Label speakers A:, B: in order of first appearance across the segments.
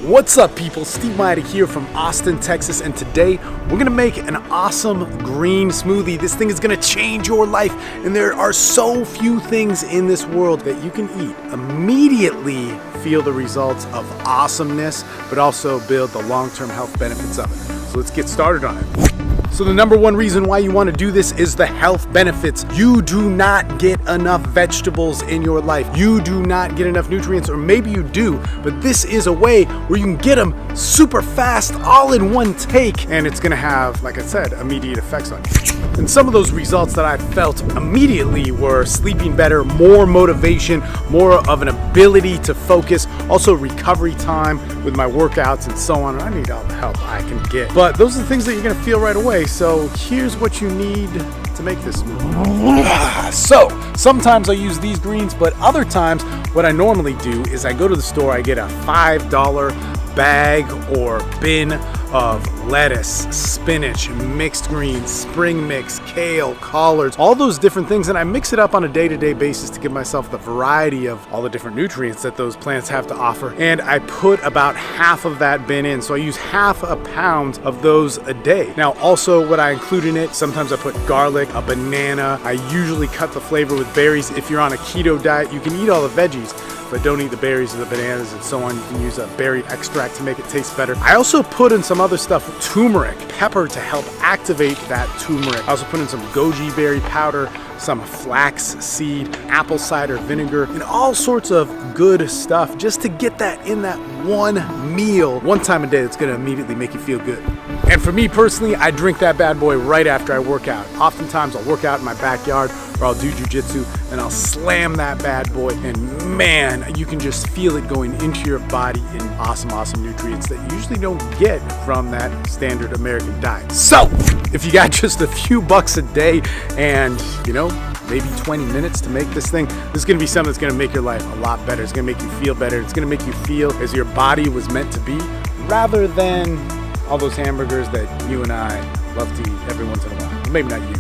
A: What's up, people? Steve Mayeda here from Austin, Texas, and today we're gonna make an awesome green smoothie. This thing is gonna change your life, and there are so few things in this world that you can eat, immediately feel the results of awesomeness, but also build the long-term health benefits of it. So let's get started on it. So the number one reason why you want to do this is the health benefits. You do not get enough vegetables in your life. You do not get enough nutrients, or maybe you do, but this is a way where you can get them super fast, all in one take, and it's gonna have, like I said, immediate effects on you. And some of those results that I felt immediately were sleeping better, more motivation, more of an ability to focus, also recovery time with my workouts and so on. I need all the help I can get. But those are the things that you're gonna feel right away. So here's what you need to make this smoothie. So sometimes I use these greens, but other times what I normally do is I go to the store, I get a $5 bag or bin of lettuce, spinach, mixed greens, spring mix, kale, collards, all those different things, and I mix it up on a day-to-day basis to give myself the variety of all the different nutrients that those plants have to offer. And I put about half of that bin in, so I use half a pound of those a day. Now also what I include in it, sometimes I put garlic, a banana. I usually cut the flavor with berries. If you're on a keto diet, you can eat all the veggies, but don't eat the berries or the bananas and so on. You can use a berry extract to make it taste better. I also put in some other stuff, turmeric, pepper to help activate that turmeric. I also put in some goji berry powder, some flax seed, apple cider vinegar, and all sorts of good stuff just to get that in that one meal, one time a day that's gonna immediately make you feel good. And for me personally, I drink that bad boy right after I work out. Oftentimes I'll work out in my backyard or I'll do jujitsu and I'll slam that bad boy, and man, you can just feel it going into your body in awesome nutrients that you usually don't get from that standard American diet. So if you got just a few bucks a day and maybe 20 minutes to make this thing, this is gonna be something that's gonna make your life a lot better. It's gonna make you feel better. It's gonna make you feel as your body was meant to be, rather than all those hamburgers that you and I love to eat every once in a while. Maybe not you,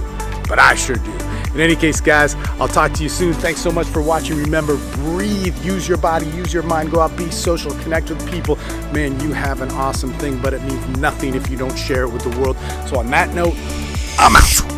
A: but I sure do. In any case, guys, I'll talk to you soon. Thanks so much for watching. Remember, breathe, use your body, use your mind, go out, be social, connect with people. Man, you have an awesome thing, but it means nothing if you don't share it with the world. So on that note, I'm out.